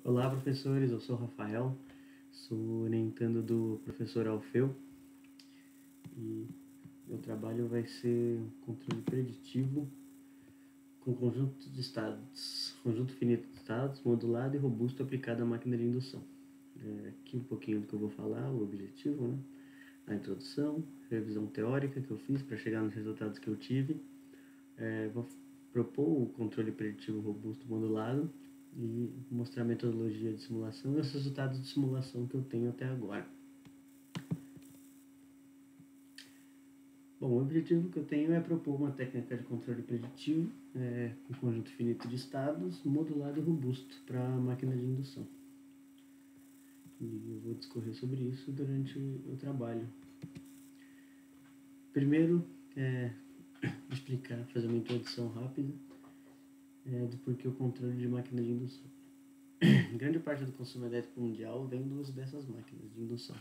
Olá, professores. Eu sou o Rafael, sou orientando do professor Alfeu e meu trabalho vai ser controle preditivo com conjunto de estados, conjunto finito de estados, modulado e robusto aplicado à máquina de indução. Aqui um pouquinho do que eu vou falar, o objetivo, né? A introdução, revisão teórica que eu fiz para chegar nos resultados que eu tive. Vou propor o controle preditivo robusto modulado e mostrar a metodologia de simulação e os resultados de simulação que eu tenho até agora. Bom, o objetivo que eu tenho é propor uma técnica de controle preditivo com conjunto finito de estados, modulado e robusto para a máquina de indução. E eu vou discorrer sobre isso durante o trabalho. Primeiro, explicar, fazer uma introdução rápida do porquê o controle de máquina de indução. Grande parte do consumo elétrico mundial vem do uso dessas máquinas de indução.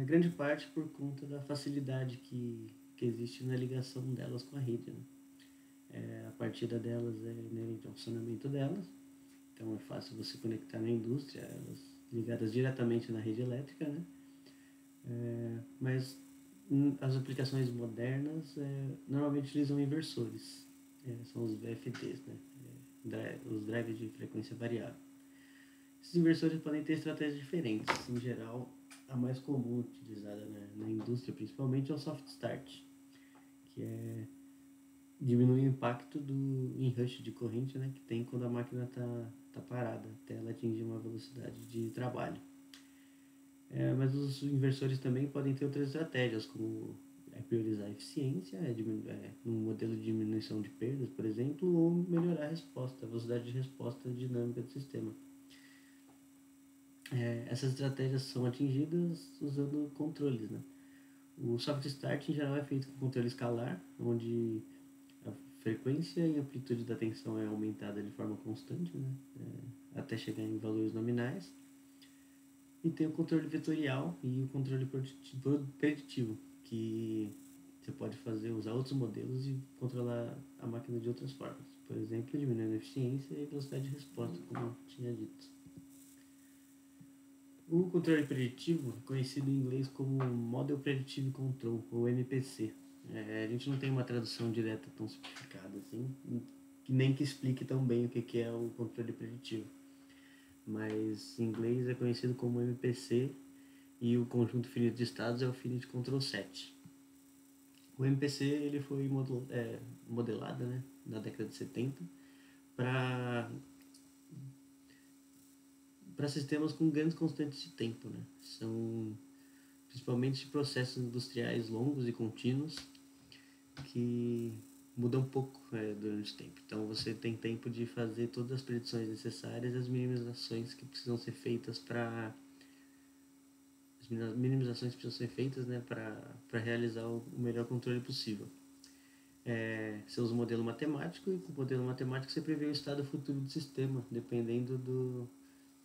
Grande parte por conta da facilidade que existe na ligação delas com a rede. Né? A partida delas é inerente ao funcionamento delas, então é fácil você conectar na indústria, elas ligadas diretamente na rede elétrica, né? Mas as aplicações modernas normalmente utilizam inversores, são os VFDs, né? Os drives de frequência variável. Esses inversores podem ter estratégias diferentes. Em geral, a mais comum utilizada na indústria principalmente é o soft start, que diminui o impacto do rush de corrente, né, que tem quando a máquina está parada, até ela atingir uma velocidade de trabalho. Mas os inversores também podem ter outras estratégias, como priorizar a eficiência, um modelo de diminuição de perdas, por exemplo, ou melhorar a resposta, a velocidade de resposta dinâmica do sistema. Essas estratégias são atingidas usando controles. Né? O soft start em geral é feito com controle escalar, onde a frequência e amplitude da tensão é aumentada de forma constante, né? Até chegar em valores nominais. E tem o controle vetorial e o controle preditivo, que você pode usar outros modelos e controlar a máquina de outras formas. Por exemplo, diminuindo a eficiência e velocidade de resposta, como eu tinha dito. O controle preditivo é conhecido em inglês como Model Predictive Control, ou MPC. A gente não tem uma tradução direta tão simplificada assim, nem que explique tão bem o que é o controle preditivo. Mas em inglês é conhecido como MPC e o conjunto finito de estados é o Finite Control Set. O MPC ele foi modelado, né, na década de 70 para sistemas com grandes constantes de tempo. Né? São principalmente processos industriais longos e contínuos que mudam um pouco durante o tempo. Então você tem tempo de fazer todas as predições necessárias e as minimizações que precisam ser feitas né, para realizar o melhor controle possível. Você usa um modelo matemático e com o modelo matemático você prevê o estado futuro do sistema, dependendo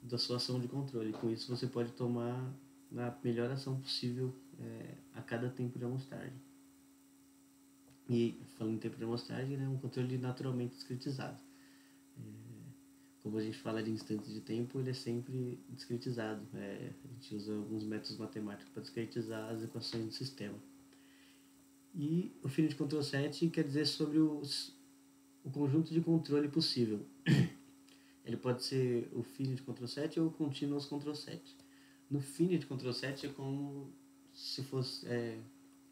da sua ação de controle. Com isso você pode tomar a melhor ação possível a cada tempo de amostragem. E falando em tempo de amostragem, é um controle naturalmente discretizado. Como a gente fala de instantes de tempo, ele é sempre discretizado. A gente usa alguns métodos matemáticos para discretizar as equações do sistema. E o Finite Control Set quer dizer sobre o conjunto de controle possível. Ele pode ser o Finite Control Set ou o Continuous Control Set. No Finite Control Set é como se fosse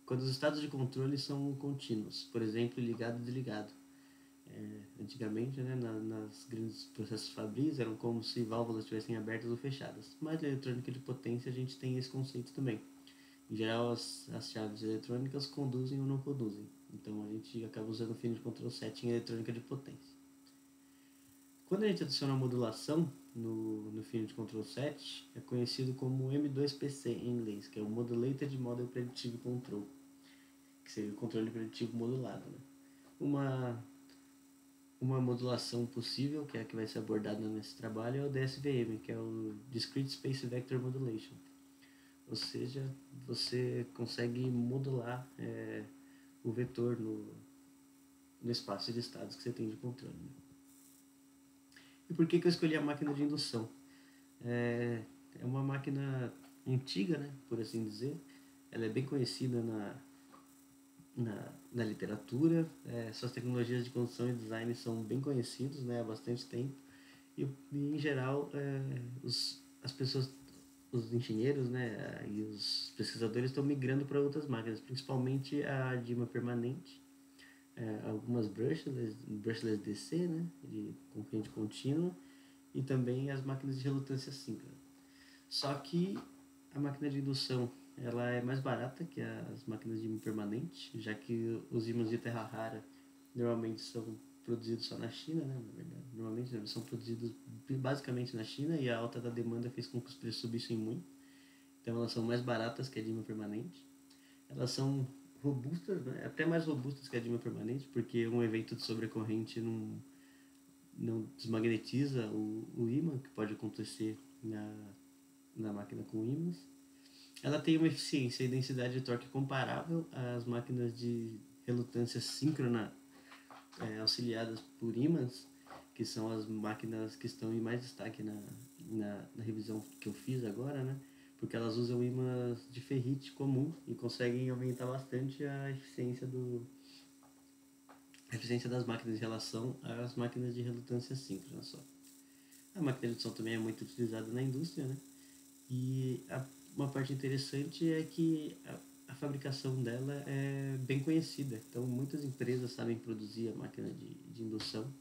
quando os estados de controle são contínuos, por exemplo, ligado e desligado. Antigamente, né, nas grandes processos fabris, eram como se válvulas estivessem abertas ou fechadas. Mas na eletrônica de potência a gente tem esse conceito também. Em geral, as chaves eletrônicas conduzem ou não conduzem. Então a gente acaba usando o Finite Control Set em eletrônica de potência. Quando a gente adiciona a modulação no Finite Control Set, é conhecido como M2PC em inglês, que é o Modulated Model Predictive Control, que seria o controle preditivo modulado. Né? Uma modulação possível, que é a que vai ser abordada nesse trabalho, é o DSVM, que é o Discrete Space Vector Modulation. Ou seja, você consegue modular o vetor no espaço de estados que você tem de controle. Né? E por que que eu escolhi a máquina de indução? É uma máquina antiga, né, por assim dizer. Ela é bem conhecida na literatura. Suas tecnologias de construção e design são bem conhecidos, né, há bastante tempo. E em geral, as pessoas, os engenheiros, né, e os pesquisadores estão migrando para outras máquinas, principalmente a de imã permanente, algumas brushless DC, né, com corrente contínua, e também as máquinas de relutância síncrona. Só que a máquina de indução ela é mais barata que as máquinas de imã permanente, já que os ímãs de terra rara normalmente são produzidos só na China, né, na verdade. Normalmente eles são produzidos basicamente na China, e a alta da demanda fez com que os preços subissem muito. Então elas são mais baratas que a de imã permanente. Elas são robustas, né, até mais robustas que a de imã permanente, porque um evento de sobrecorrente não desmagnetiza o ímã, que pode acontecer na máquina com ímãs. Ela tem uma eficiência e densidade de torque comparável às máquinas de relutância síncrona auxiliadas por ímãs, que são as máquinas que estão em mais destaque na revisão que eu fiz agora, né? Porque elas usam ímãs de ferrite comum e conseguem aumentar bastante a eficiência das máquinas em relação às máquinas de relutância síncrona só. A máquina de indução também é muito utilizada na indústria, né? E uma parte interessante é que a fabricação dela é bem conhecida. Então, muitas empresas sabem produzir a máquina de indução.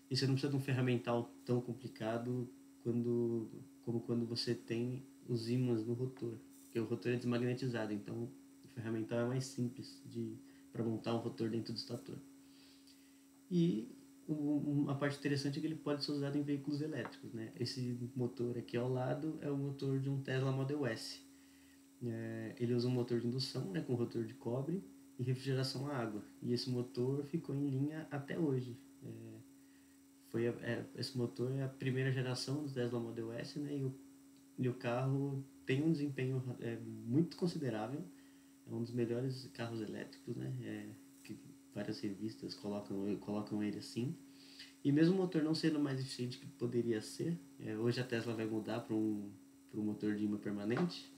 E você não precisa de um ferramental tão complicado como quando você tem os ímãs no rotor. Porque o rotor é desmagnetizado, então o ferramental é mais simples para montar um rotor dentro do estator. E uma parte interessante é que ele pode ser usado em veículos elétricos, né? Esse motor aqui ao lado é o motor de um Tesla Model S. Ele usa um motor de indução, né, com rotor de cobre e refrigeração a água. E esse motor ficou em linha até hoje. Esse motor é a primeira geração do Tesla Model S, né? E o carro tem um desempenho muito considerável. É um dos melhores carros elétricos, né? Que várias revistas colocam ele assim. E mesmo o motor não sendo mais eficiente que poderia ser, hoje a Tesla vai mudar para um motor de imã permanente,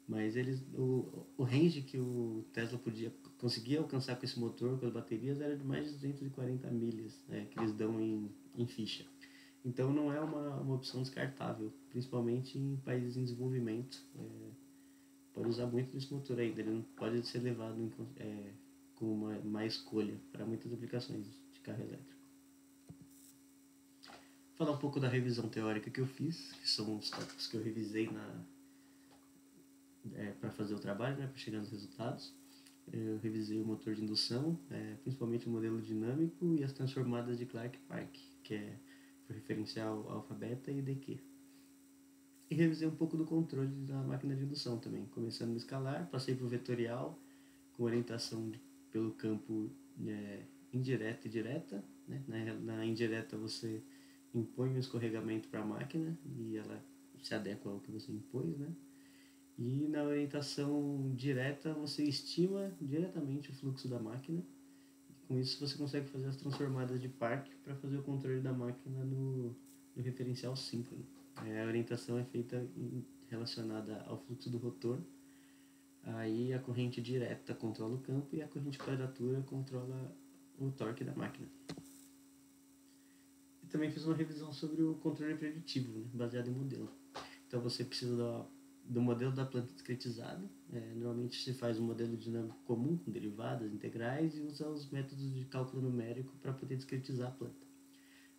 mas o range que o Tesla conseguia alcançar com esse motor, com as baterias, era de mais de 240 milhas, que eles dão em ficha. Então não é uma opção descartável, principalmente em países em desenvolvimento. Pode usar muito desse motor ainda, ele não pode ser levado como uma má escolha para muitas aplicações de carro elétrico. Falar um pouco da revisão teórica que eu fiz, que são os tópicos que eu revisei para fazer o trabalho, né, para chegar nos resultados. Eu revisei o motor de indução, principalmente o modelo dinâmico e as transformadas de Clark-Park, que é o referencial alfa-beta e DQ. E revisei um pouco do controle da máquina de indução também, começando no escalar, passei para o vetorial, com orientação pelo campo indireta e direta. Né? Na indireta você impõe um escorregamento para a máquina e ela se adequa ao que você impôs, né? E na orientação direta você estima diretamente o fluxo da máquina. E com isso você consegue fazer as transformadas de Park para fazer o controle da máquina no referencial síncrono. A orientação é feita relacionada ao fluxo do rotor. Aí a corrente direta controla o campo e a corrente quadratura controla o torque da máquina. E também fiz uma revisão sobre o controle preditivo, né, baseado em modelo. Então você precisa do modelo da planta discretizada. Normalmente se faz um modelo dinâmico comum, com derivadas, integrais, e usa os métodos de cálculo numérico para poder discretizar a planta.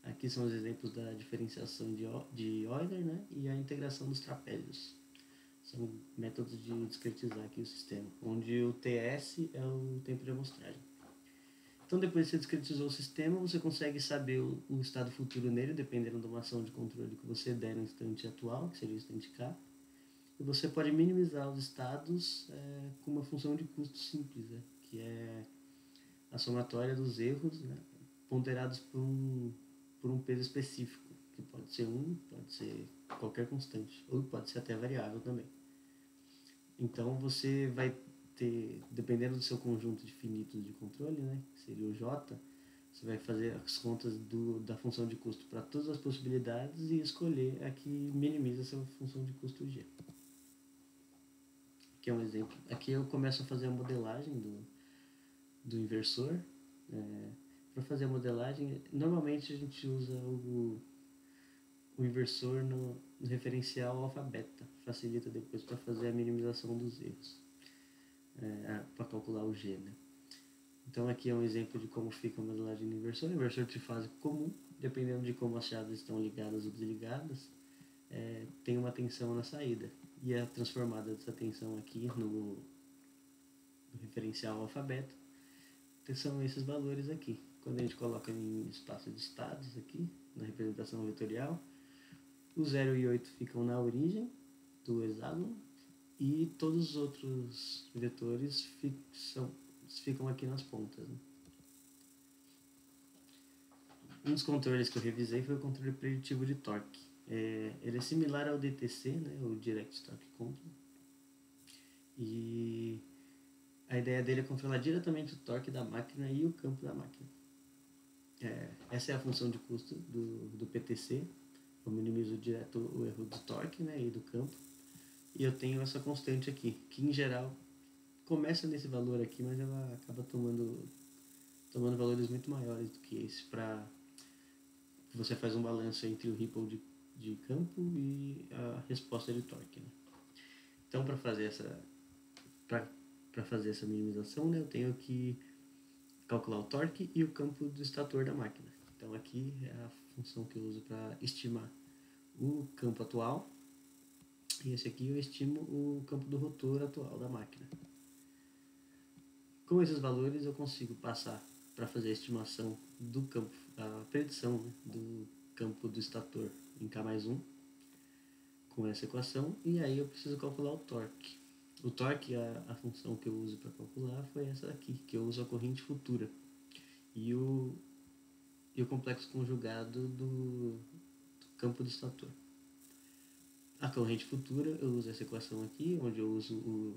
Aqui são os exemplos da diferenciação de Euler, né, e a integração dos trapézios. São métodos de discretizar aqui o sistema, onde o TS é o tempo de amostragem. Então, depois que você discretizou o sistema, você consegue saber o estado futuro nele, dependendo de uma ação de controle que você der no instante atual, que seria o instante K. E você pode minimizar os estados com uma função de custo simples, né? Que é a somatória dos erros, né? Ponderados por um peso específico, que pode ser pode ser qualquer constante, ou pode ser até variável também. Então você vai ter, dependendo do seu conjunto de finitos de controle, né, que seria o J, Você vai fazer as contas da função de custo para todas as possibilidades e escolher a que minimiza essa função de custo G. Aqui é um exemplo. Aqui eu começo a fazer a modelagem do inversor. Para fazer a modelagem, normalmente a gente usa o inversor no referencial alfa-beta. Facilita depois para fazer a minimização dos erros, para calcular o G, né? Então aqui é um exemplo de como fica a modelagem do inversor. O inversor trifásico comum, dependendo de como as chaves estão ligadas ou desligadas, tem uma tensão na saída. E a transformada dessa tensão aqui no referencial alfa-beta são esses valores aqui. Quando a gente coloca em espaço de estados aqui, na representação vetorial, o 0 e 8 ficam na origem do hexágono e todos os outros vetores ficam aqui nas pontas, né? Um dos controles que eu revisei foi o controle preditivo de torque. Ele é similar ao DTC, né, o Direct Torque Control. E a ideia dele é controlar diretamente o torque da máquina e o campo da máquina. Essa é a função de custo do PTC. Eu minimizo direto o erro do torque, né, e do campo. E eu tenho essa constante aqui, que em geral começa nesse valor aqui, mas ela acaba tomando valores muito maiores do que esse para você faz um balanço entre o ripple de campo e a resposta de torque, né? Então, para fazer essa minimização, né, eu tenho que calcular o torque e o campo do estator da máquina. Então, aqui é a função que eu uso para estimar o campo atual, e esse aqui eu estimo o campo do rotor atual da máquina. Com esses valores eu consigo passar para fazer a estimação do campo, a predição, né, do campo do estator em K+1 com essa equação, e aí eu preciso calcular o torque. O torque, a função que eu uso para calcular foi essa aqui, que eu uso a corrente futura e o complexo conjugado do campo do estator. A corrente futura eu uso essa equação aqui, onde eu uso o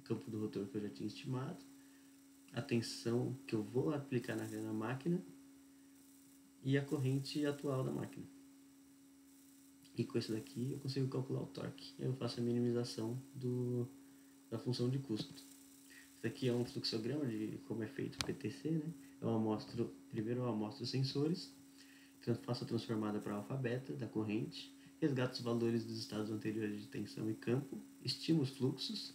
campo do rotor que eu já tinha estimado, a tensão que eu vou aplicar na máquina e a corrente atual da máquina. E com isso daqui eu consigo calcular o torque. Eu faço a minimização da função de custo. Isso aqui é um fluxograma de como é feito o PTC, né? Primeiro eu amostro os sensores, faço a transformada para alfa-beta da corrente, resgato os valores dos estados anteriores de tensão e campo, estimo os fluxos.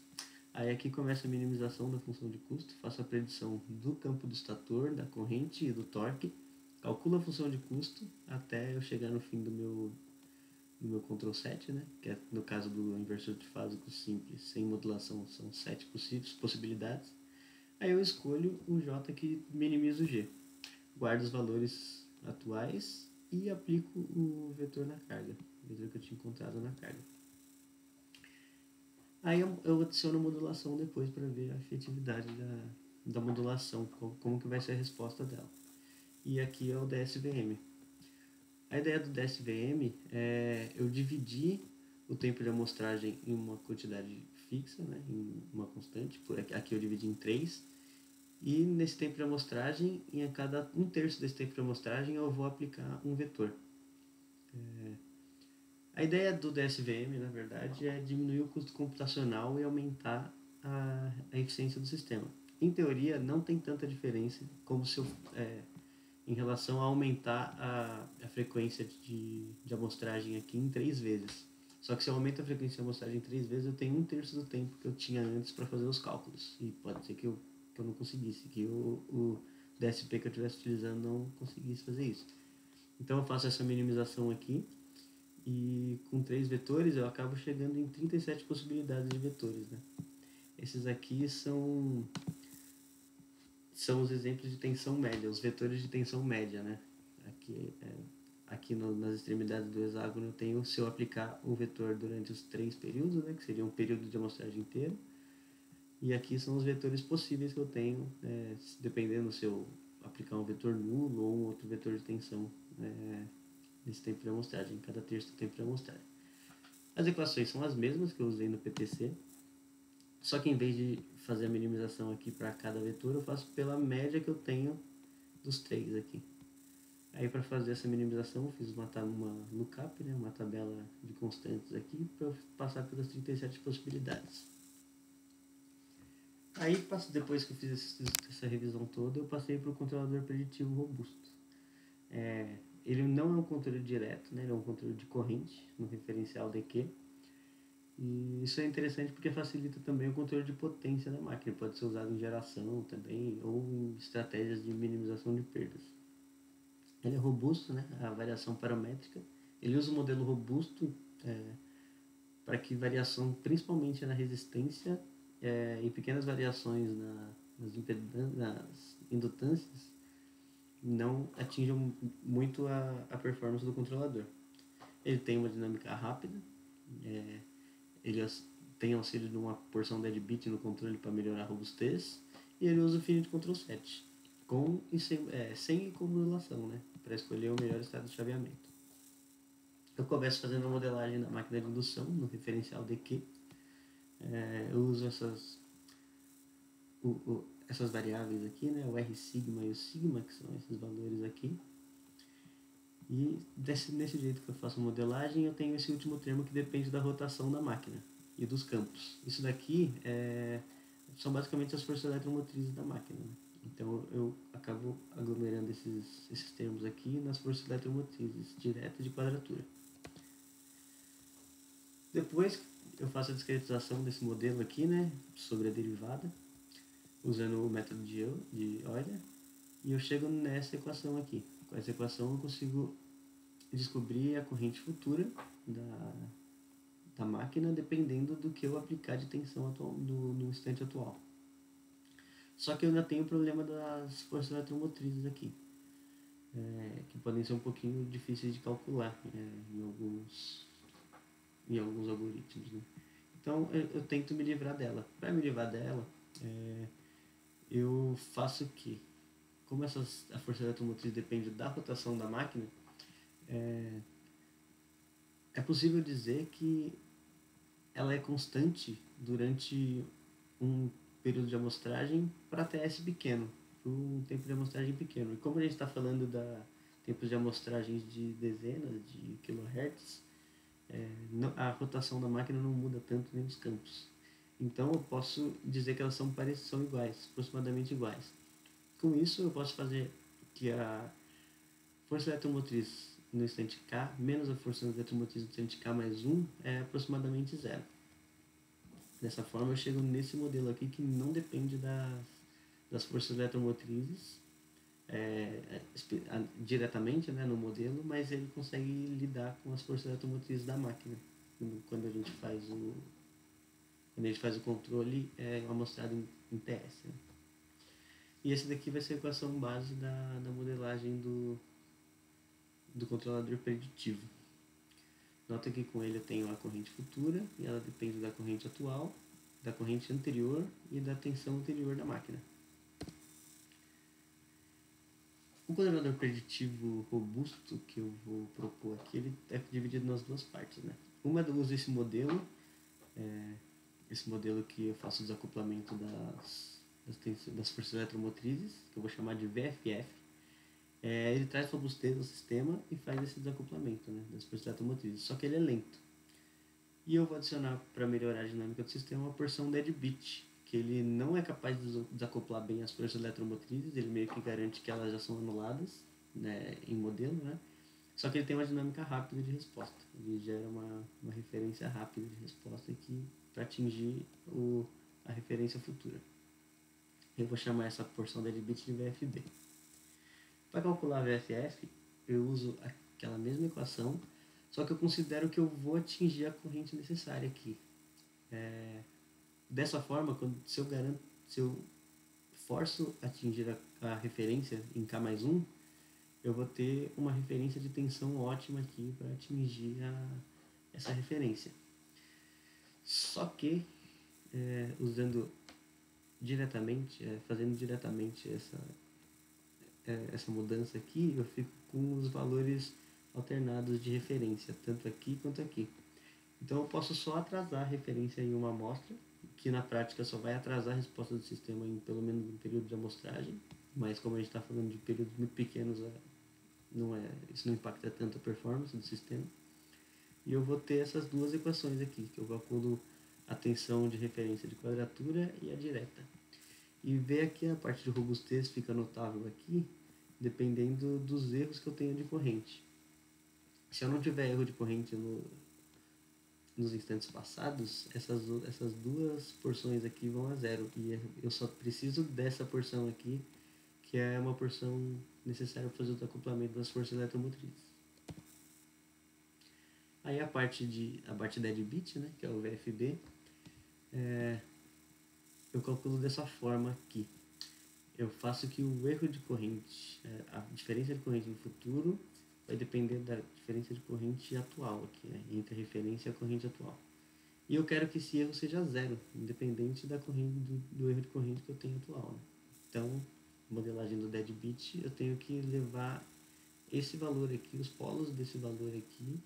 Aí aqui começa a minimização da função de custo, faço a predição do campo do estator, da corrente e do torque, calculo a função de custo até eu chegar no fim do meu Ctrl 7, né? Que é, no caso do inversor trifásico simples, sem modulação, são 7 possibilidades. Aí eu escolho o J que minimiza o G. Guardo os valores atuais e aplico o vetor na carga, o vetor que eu tinha encontrado na carga. Aí eu adiciono modulação depois para ver a efetividade da modulação, como que vai ser a resposta dela. E aqui é o DSVM. A ideia do DSVM é eu dividir o tempo de amostragem em uma quantidade fixa, né, em uma constante. Aqui eu dividi em 3. E nesse tempo de amostragem, a cada 1/3 desse tempo de amostragem, eu vou aplicar um vetor. A ideia do DSVM, na verdade, é diminuir o custo computacional e aumentar a eficiência do sistema. Em teoria, não tem tanta diferença como se eu, em relação a aumentar a frequência de amostragem aqui em 3 vezes. Só que se eu aumento a frequência de amostragem em 3 vezes, eu tenho 1/3 do tempo que eu tinha antes para fazer os cálculos. E pode ser que eu não conseguisse, que o DSP que eu estivesse utilizando não conseguisse fazer isso. Então eu faço essa minimização aqui e com 3 vetores eu acabo chegando em 37 possibilidades de vetores, né? Esses aqui são os exemplos de tensão média, os vetores de tensão média, né? Aqui nas extremidades do hexágono eu tenho, se eu aplicar o vetor durante os 3 períodos, né, que seria um período de amostragem inteiro. E aqui são os vetores possíveis que eu tenho, dependendo se eu aplicar um vetor nulo ou um outro vetor de tensão nesse tempo de amostragem, em cada terço do tempo de amostragem. As equações são as mesmas que eu usei no PTC, só que em vez de fazer a minimização aqui para cada vetor, eu faço pela média que eu tenho dos 3 aqui. Aí para fazer essa minimização eu fiz uma lookup, né, uma tabela de constantes aqui para eu passar pelas 37 possibilidades. Aí depois que eu fiz essa revisão toda, eu passei para o controlador preditivo robusto. Ele não é um controle direto, né, ele é um controle de corrente no referencial DQ. E isso é interessante porque facilita também o controle de potência da máquina. Pode ser usado em geração também ou em estratégias de minimização de perdas. Ele é robusto, né? A variação paramétrica. Ele usa um modelo robusto para que variação, principalmente na resistência e pequenas variações nas indutâncias, não atinjam muito a performance do controlador. Ele tem uma dinâmica rápida. Ele tem auxílio de uma porção dead bit no controle para melhorar a robustez, e ele usa o Finite Control Set, com e sem modulação, né, para escolher o melhor estado de chaveamento. Eu começo fazendo a modelagem da máquina de indução no referencial DQ. Eu uso essas variáveis aqui, né, o R sigma e o sigma, que são esses valores aqui. E nesse jeito que eu faço a modelagem, eu tenho esse último termo que depende da rotação da máquina e dos campos. Isso daqui são basicamente as forças eletromotrizes da máquina, né? Então eu acabo aglomerando esses termos aqui nas forças eletromotrizes diretas de quadratura. Depois eu faço a discretização desse modelo aqui, né, sobre a derivada, usando o método de Euler, e eu chego nessa equação aqui. Com essa equação eu consigo descobrir a corrente futura da máquina dependendo do que eu aplicar de tensão no instante atual. Só que eu ainda tenho o problema das forças eletromotrizes aqui, que podem ser um pouquinho difíceis de calcular em alguns algoritmos, né? Então eu tento me livrar dela. Para me livrar dela, eu faço que, como a força eletromotriz depende da rotação da máquina, é possível dizer que ela é constante durante um período de amostragem para TS pequeno, para um tempo de amostragem pequeno. E como a gente está falando da tempos de amostragens de dezenas de kHz, a rotação da máquina não muda tanto nem os campos. Então eu posso dizer que elas são iguais, aproximadamente iguais. Com isso eu posso fazer que a força eletromotriz no instante K menos a força eletromotriz no instante K mais 1 é aproximadamente zero. Dessa forma eu chego nesse modelo aqui que não depende das forças eletromotrizes diretamente, né, no modelo, mas ele consegue lidar com as forças eletromotrizes da máquina quando a gente faz o controle amostrado em TS, né? E esse daqui vai ser a equação base da modelagem do controlador preditivo. Nota que com ele eu tenho a corrente futura e ela depende da corrente atual, da corrente anterior e da tensão anterior da máquina. O controlador preditivo robusto que eu vou propor aqui, ele é dividido nas duas partes, né? Uma eu uso esse modelo que eu faço o desacoplamento das forças eletromotrizes, que eu vou chamar de VFF. Ele traz robustez ao sistema e faz esse desacoplamento, né, das forças eletromotrizes, só que ele é lento. E eu vou adicionar, para melhorar a dinâmica do sistema, uma porção dead bit, que ele não é capaz de desacoplar bem as forças eletromotrizes, ele meio que garante que elas já são anuladas, né, em modelo, né? Só que ele tem uma dinâmica rápida de resposta, ele gera uma referência rápida de resposta aqui para atingir a referência futura. Eu vou chamar essa porção dead bit de VFB. Para calcular a VFF, eu uso aquela mesma equação, só que eu considero que eu vou atingir a corrente necessária aqui. Dessa forma, se eu forço atingir a referência em K mais 1, eu vou ter uma referência de tensão ótima aqui para atingir essa referência. Só que, fazendo diretamente essa mudança aqui, eu fico com os valores alternados de referência, tanto aqui quanto aqui. Então eu posso só atrasar a referência em uma amostra, que na prática só vai atrasar a resposta do sistema em pelo menos um período de amostragem, mas como a gente está falando de períodos muito pequenos, isso não impacta tanto a performance do sistema. E eu vou ter essas duas equações aqui, que eu calculo a tensão de referência de quadratura e a direta. E ver aqui a parte de robustez fica notável aqui, dependendo dos erros que eu tenho de corrente. Se eu não tiver erro de corrente nos instantes passados, essas duas porções aqui vão a zero. E eu só preciso dessa porção aqui, que é uma porção necessária para fazer o acoplamento das forças eletromotrizes. Aí a parte dead bit, né, que é o VFB, eu calculo dessa forma aqui. Eu faço que o erro de corrente, a diferença de corrente no futuro vai depender da diferença de corrente atual aqui, né, entre a referência e a corrente atual. E eu quero que esse erro seja zero, independente da corrente, do erro de corrente que eu tenho atual. Né? Então, modelagem do dead bit, eu tenho que levar esse valor aqui, os polos desse valor aqui,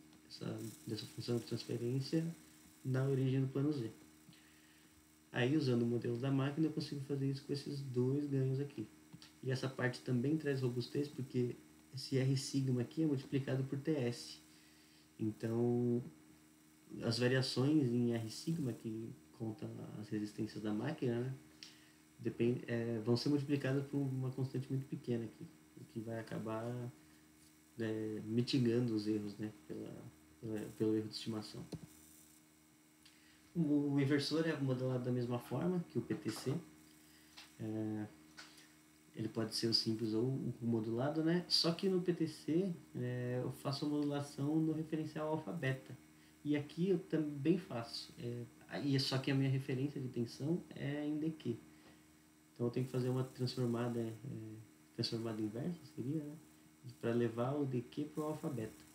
dessa função de transferência, na origem do plano Z. Aí, usando o modelo da máquina, eu consigo fazer isso com esses dois ganhos aqui. E essa parte também traz robustez, porque esse R sigma aqui é multiplicado por TS. Então, as variações em R sigma, que contam as resistências da máquina, né, vão ser multiplicadas por uma constante muito pequena aqui, o que vai acabar mitigando os erros, né, pelo erro de estimação. O inversor é modelado da mesma forma que o PTC. Ele pode ser o simples ou o modulado, né? Só que no PTC eu faço a modulação no referencial alfa-beta. E aqui eu também faço. Só que a minha referência de tensão é em dq. Então eu tenho que fazer uma transformada inversa, seria, né? Para levar o dq para o alfa-beta.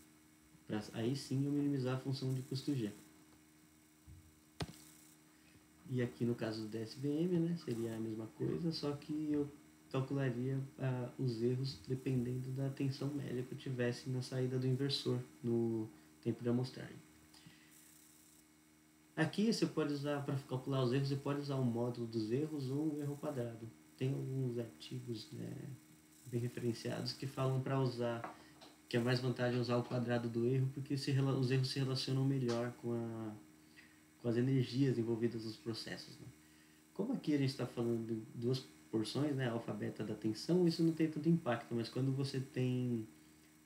Aí sim eu minimizar a função de custo G. E aqui no caso do DSVM, né, seria a mesma coisa, só que eu calcularia os erros dependendo da tensão média que eu tivesse na saída do inversor no tempo de amostragem. Aqui você pode usar, para calcular os erros, você pode usar o módulo dos erros ou o erro quadrado. Tem alguns artigos bem referenciados que falam para usar, que é mais vantagem usar o quadrado do erro, porque os erros se relacionam melhor com as energias envolvidas nos processos. Né? Como aqui a gente está falando de duas porções, né, alfa, beta da tensão, isso não tem tanto impacto, mas quando você tem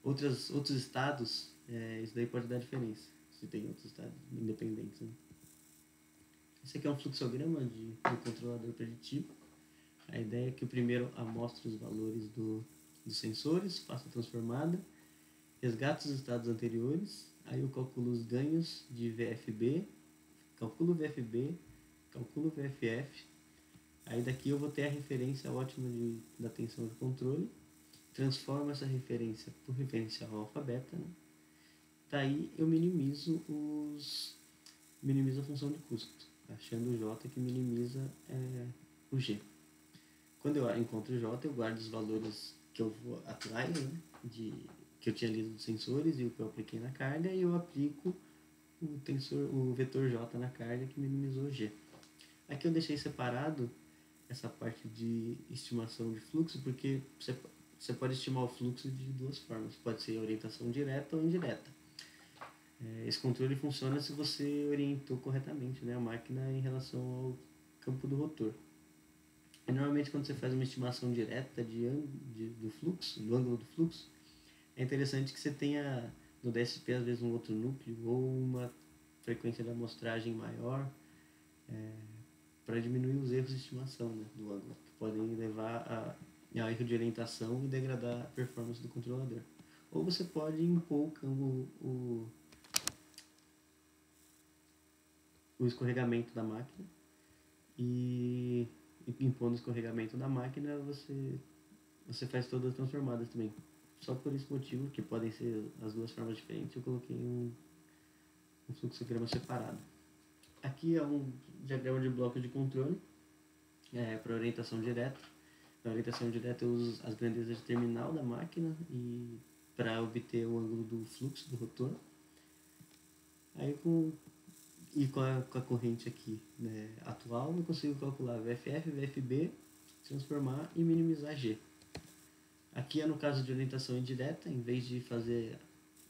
outros estados, isso daí pode dar diferença, se tem outros estados independentes. Né? Esse aqui é um fluxograma do controlador preditivo. A ideia é que o primeiro amostre os valores dos sensores, faça a transformada, resgata os estados anteriores, aí eu calculo os ganhos de VFB, calculo o VFB, calculo o VFF, aí daqui eu vou ter a referência ótima da tensão de controle, transformo essa referência por referencial alfa-beta, né? Daí eu minimizo a função de custo, achando o J que minimiza o G. Quando eu encontro o J, eu guardo os valores que eu vou atrás, né, que eu tinha lido dos sensores e o que eu apliquei na carga, e eu aplico o vetor J na carga que minimizou o G. Aqui eu deixei separado essa parte de estimação de fluxo, porque você pode estimar o fluxo de duas formas. Pode ser orientação direta ou indireta. Esse controle funciona se você orientou corretamente, né, a máquina em relação ao campo do rotor. E normalmente quando você faz uma estimação direta do fluxo, do ângulo do fluxo, é interessante que você tenha no DSP às vezes um outro núcleo ou uma frequência de amostragem maior para diminuir os erros de estimação, né, do ângulo, que podem levar a erro de orientação e degradar a performance do controlador. Ou você pode impor o escorregamento da máquina e impondo o escorregamento da máquina você faz todas as transformadas também. Só por esse motivo, que podem ser as duas formas diferentes, eu coloquei um fluxograma separado. Aqui é um diagrama de bloco de controle para orientação direta. Na orientação direta eu uso as grandezas de terminal da máquina e para obter o ângulo do fluxo do rotor. Aí com a corrente aqui, né, atual, eu consigo calcular VFF, VFB, transformar e minimizar G. Aqui é no caso de orientação indireta, em vez de fazer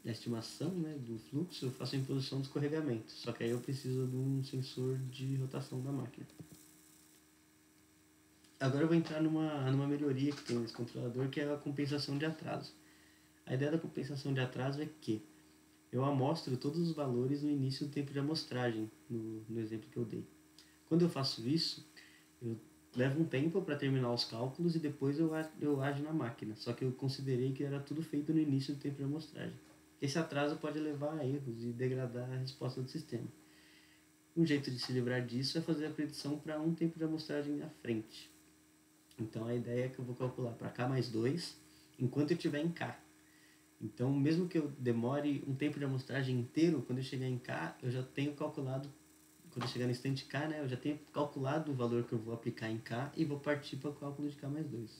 a estimação, né, do fluxo, eu faço a imposição do escorregamento. Só que aí eu preciso de um sensor de rotação da máquina. Agora eu vou entrar numa melhoria que tem nesse controlador, que é a compensação de atraso. A ideia da compensação de atraso é que eu amostro todos os valores no início do tempo de amostragem, no exemplo que eu dei. Quando eu faço isso, eu levo um tempo para terminar os cálculos e depois eu ajo na máquina. Só que eu considerei que era tudo feito no início do tempo de amostragem. Esse atraso pode levar a erros e degradar a resposta do sistema. Um jeito de se livrar disso é fazer a predição para um tempo de amostragem à frente. Então a ideia é que eu vou calcular para K mais 2 enquanto eu estiver em K. Então, mesmo que eu demore um tempo de amostragem inteiro, quando eu chegar em K, eu já tenho calculado, quando eu chegar no instante K, né, eu já tenho calculado o valor que eu vou aplicar em K e vou partir para o cálculo de K mais 2.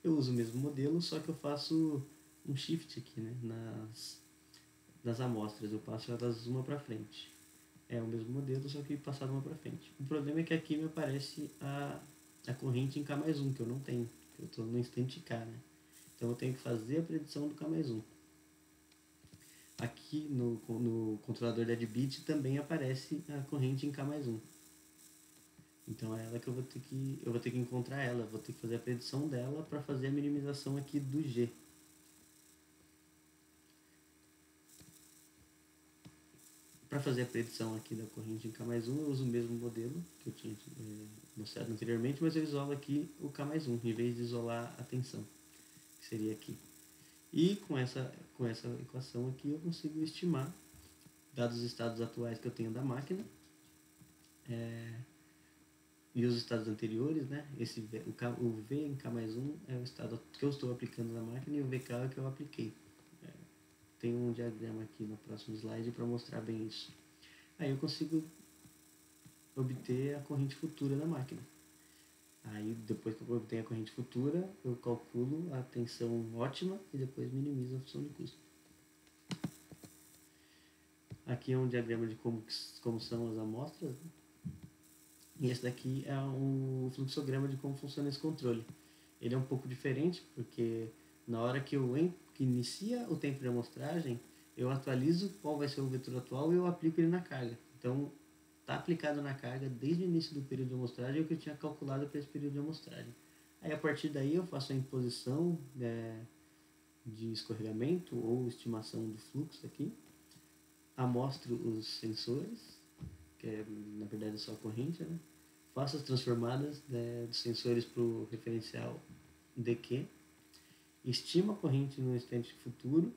Eu uso o mesmo modelo, só que eu faço um shift aqui, né, nas amostras, eu passo elas uma para frente. É o mesmo modelo, só que passado uma para frente. O problema é que aqui me aparece a corrente em K mais 1, que eu não tenho. Eu estou no instante K, né? Então eu tenho que fazer a predição do K mais 1. Aqui no controlador deadbeat também aparece a corrente em K mais 1. Então é ela que eu vou ter que encontrar ela, vou ter que fazer a predição dela para fazer a minimização aqui do G. Para fazer a predição aqui da corrente em K mais 1, eu uso o mesmo modelo que eu tinha mostrado anteriormente, mas eu isolo aqui o K mais 1, em vez de isolar a tensão, que seria aqui. E com essa equação aqui eu consigo estimar, dados os estados atuais que eu tenho da máquina, e os estados anteriores, né? O V em K mais 1 é o estado que eu estou aplicando na máquina e o VK é o que eu apliquei. Tem um diagrama aqui no próximo slide para mostrar bem isso. Aí eu consigo obter a corrente futura da máquina. Aí depois que eu obtenho a corrente futura, eu calculo a tensão ótima e depois minimizo a função de custo. Aqui é um diagrama de como são as amostras, né? E esse daqui é um fluxograma de como funciona esse controle. Ele é um pouco diferente porque na hora que que inicia o tempo de amostragem, eu atualizo qual vai ser o vetor atual e eu aplico ele na carga. Então, está aplicado na carga desde o início do período de amostragem o que eu tinha calculado para esse período de amostragem. Aí, a partir daí, eu faço a imposição de escorregamento ou estimação do fluxo aqui, amostro os sensores, que é, na verdade, só a corrente, né? Faço as transformadas dos sensores para o referencial DQ, estimo a corrente no instante futuro,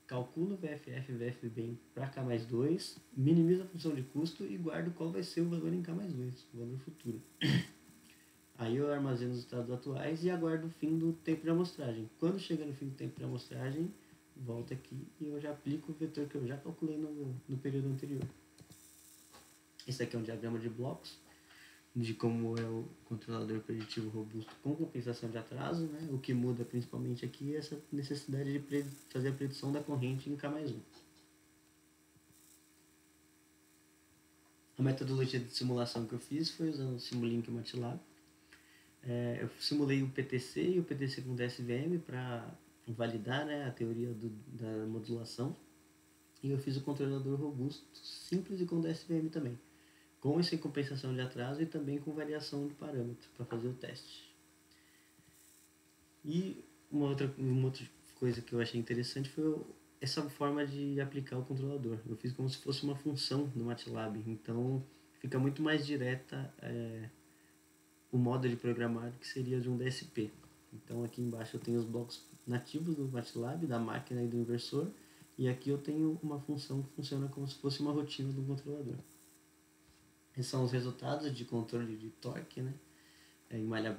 calculo VFF e VFB para K mais 2, minimizo a função de custo e guardo qual vai ser o valor em K mais 2, o valor futuro. Aí eu armazeno os estados atuais e aguardo o fim do tempo de amostragem. Quando chega no fim do tempo de amostragem, volto aqui e eu já aplico o vetor que eu já calculei no período anterior. Esse aqui é um diagrama de blocos de como é o controlador preditivo robusto com compensação de atraso, né? O que muda principalmente aqui é essa necessidade de fazer a predição da corrente em K mais 1. A metodologia de simulação que eu fiz foi usando o Simulink e o MATLAB. Eu simulei o PTC e o PTC com DSVM para validar, né, a teoria da modulação. E eu fiz o controlador robusto, simples e com DSVM também, com essa compensação de atraso e também com variação de parâmetro para fazer o teste. E uma outra coisa que eu achei interessante foi essa forma de aplicar o controlador. Eu fiz como se fosse uma função no MATLAB, então fica muito mais direta o modo de programar que seria de um DSP. Então aqui embaixo eu tenho os blocos nativos do MATLAB, da máquina e do inversor, e aqui eu tenho uma função que funciona como se fosse uma rotina do controlador. Esses são os resultados de controle de torque, né? Em malha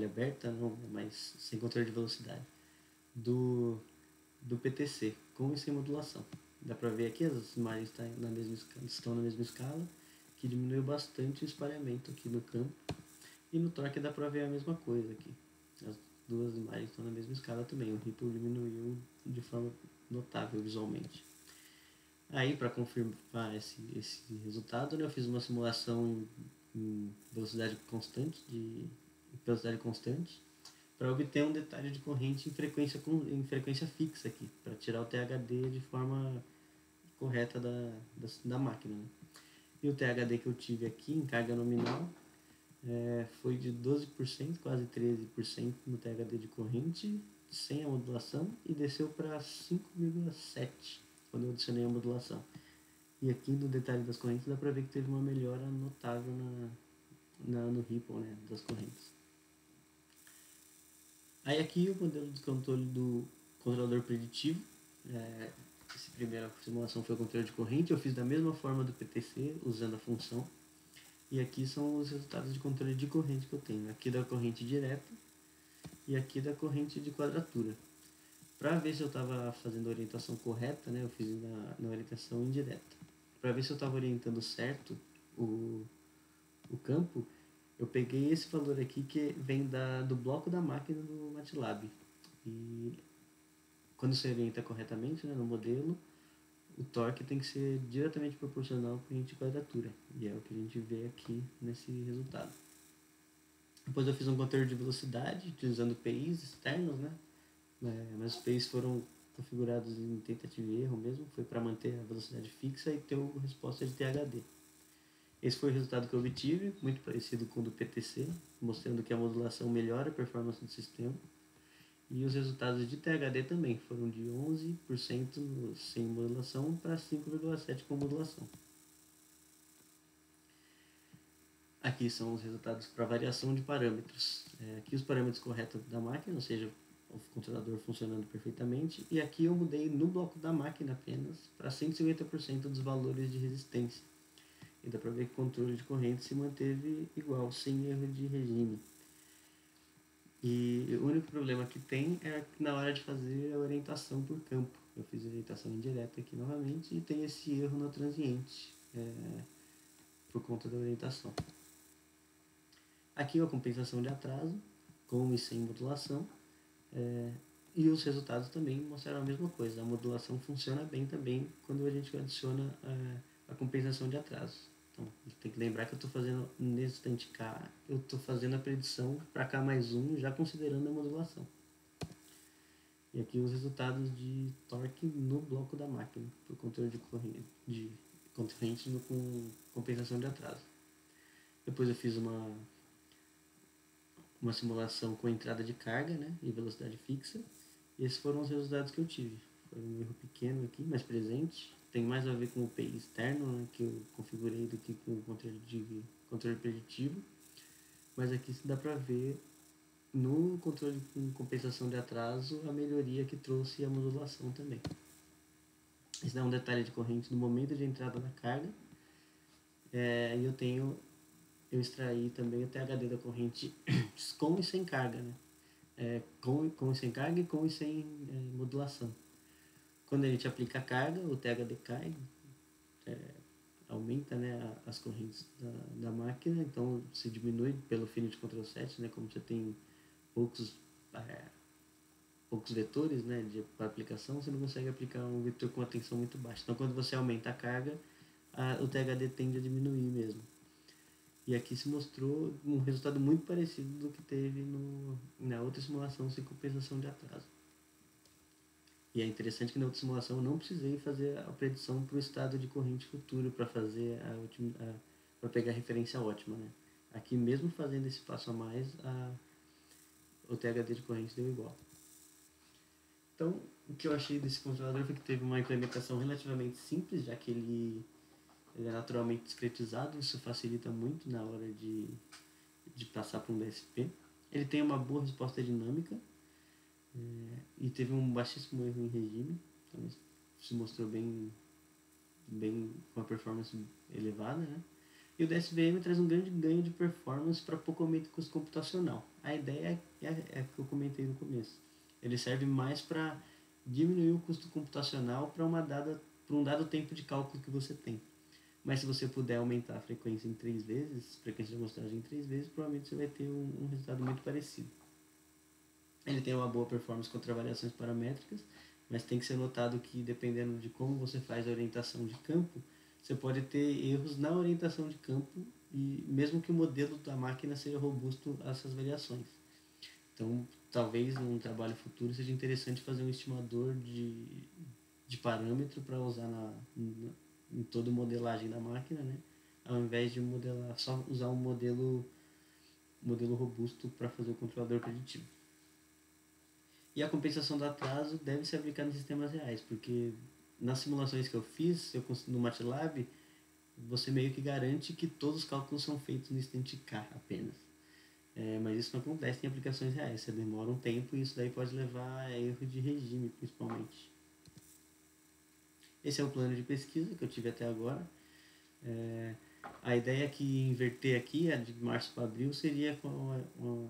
aberta, não, mas sem controle de velocidade, do PTC, com e sem modulação. Dá para ver aqui, as imagens estão na mesma escala, que diminuiu bastante o espalhamento aqui no campo. E no torque dá para ver a mesma coisa aqui. As duas imagens estão na mesma escala também. O Ripple diminuiu de forma notável visualmente. Aí, para confirmar esse resultado, né, eu fiz uma simulação em velocidade constante, para obter um detalhe de corrente em frequência fixa aqui, para tirar o THD de forma correta da máquina. Né? E o THD que eu tive aqui em carga nominal foi de 12%, quase 13% no THD de corrente, sem a modulação, e desceu para 5,7% quando eu adicionei a modulação. E aqui no detalhe das correntes dá para ver que teve uma melhora notável no Ripple, né, das correntes. Aí aqui o modelo de controle do controlador preditivo. Essa primeira simulação foi o controle de corrente. Eu fiz da mesma forma do PTC, usando a função. E aqui são os resultados de controle de corrente que eu tenho. Aqui da corrente direta e aqui da corrente de quadratura. Para ver se eu estava fazendo a orientação correta, né, eu fiz na orientação indireta. Para ver se eu estava orientando certo o campo, eu peguei esse valor aqui que vem do bloco da máquina do MATLAB. E quando você orienta corretamente, né, no modelo, o torque tem que ser diretamente proporcional à corrente de quadratura. E é o que a gente vê aqui nesse resultado. Depois eu fiz um controle de velocidade, utilizando PIs externos, né? Mas os PIs foram configurados em tentativa e erro mesmo, foi para manter a velocidade fixa e ter uma resposta de THD. Esse foi o resultado que eu obtive, muito parecido com o do PTC, mostrando que a modulação melhora a performance do sistema. E os resultados de THD também foram de 11% sem modulação para 5,7% com modulação. Aqui são os resultados para variação de parâmetros. Aqui os parâmetros corretos da máquina, ou seja, o controlador funcionando perfeitamente. E aqui eu mudei no bloco da máquina apenas para 150% dos valores de resistência. E dá para ver que o controle de corrente se manteve igual, sem erro de regime. E o único problema que tem é na hora de fazer a orientação por campo. Eu fiz a orientação indireta aqui novamente e tem esse erro no transiente por conta da orientação. Aqui a compensação de atraso, com e sem modulação. E os resultados também mostraram a mesma coisa. A modulação funciona bem também quando a gente adiciona a compensação de atraso. Então, tem que lembrar que eu estou fazendo, nesse instante K, eu estou fazendo a predição para K mais 1, já considerando a modulação. E aqui os resultados de torque no bloco da máquina, por controle de corrente com compensação de atraso. Depois eu fiz uma simulação com entrada de carga, né, e velocidade fixa. E esses foram os resultados que eu tive. Foi um erro pequeno aqui, mas presente. Tem mais a ver com o PI externo, né, que eu configurei do que com o controle preditivo. Mas aqui dá para ver no controle com compensação de atraso a melhoria que trouxe a modulação também. Esse dá um detalhe de corrente no momento de entrada da carga. E eu extraí também o THD da corrente com e sem carga, né? Com e sem carga e com e sem modulação. Quando a gente aplica a carga, o THD cai, aumenta, né, as correntes da máquina, então se diminui pelo fino de Ctrl 7, né, como você tem poucos vetores, né, para aplicação, você não consegue aplicar um vetor com a tensão muito baixa. Então quando você aumenta a carga, o THD tende a diminuir mesmo. E aqui se mostrou um resultado muito parecido do que teve na outra simulação sem compensação de atraso. E é interessante que na outra simulação eu não precisei fazer a predição para o estado de corrente futuro para fazer para pegar a referência ótima, né? Aqui mesmo fazendo esse passo a mais, o THD de corrente deu igual. Então, o que eu achei desse controlador foi que teve uma implementação relativamente simples, já que ele é naturalmente discretizado, isso facilita muito na hora de passar para um DSP. Ele tem uma boa resposta dinâmica e teve um baixíssimo erro em regime, então se mostrou bem com uma performance elevada, né? E o DSVM traz um grande ganho de performance para pouco aumento de custo computacional. A ideia é que eu comentei no começo. Ele serve mais para diminuir o custo computacional para um dado tempo de cálculo que você tem. Mas se você puder aumentar a frequência em 3 vezes, frequência de amostragem em 3 vezes, provavelmente você vai ter um resultado muito parecido. Ele tem uma boa performance contra variações paramétricas, mas tem que ser notado que dependendo de como você faz a orientação de campo, você pode ter erros na orientação de campo, e mesmo que o modelo da máquina seja robusto a essas variações. Então talvez num trabalho futuro seja interessante fazer um estimador de parâmetro para usar em toda a modelagem da máquina, né? Ao invés de modelar, só usar um modelo robusto para fazer o controlador preditivo. E a compensação do atraso deve ser aplicada em sistemas reais, porque nas simulações que eu fiz, no MATLAB, você meio que garante que todos os cálculos são feitos no instante K apenas. Mas isso não acontece em aplicações reais, você demora um tempo e isso daí pode levar a erro de regime, principalmente. Esse é o plano de pesquisa que eu tive até agora. A ideia é que inverter aqui, a de março para abril, seria com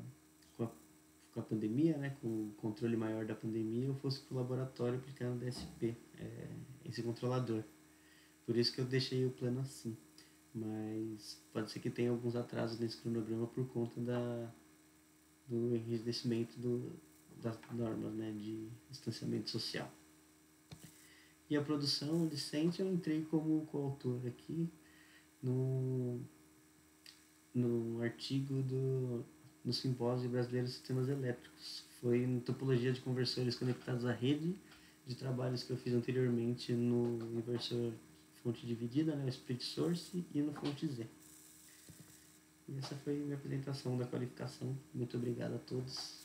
a pandemia, né, com o controle maior da pandemia, eu fosse para o laboratório aplicando DSP, esse controlador. Por isso que eu deixei o plano assim. Mas pode ser que tenha alguns atrasos nesse cronograma por conta do enrijecimento das normas, né, de distanciamento social. E a produção decente eu entrei como coautor aqui no artigo no Simpósio Brasileiro de Sistemas Elétricos. Foi em topologia de conversores conectados à rede, de trabalhos que eu fiz anteriormente no inversor fonte dividida, né, o split source, e no fonte Z. E essa foi a minha apresentação da qualificação. Muito obrigado a todos.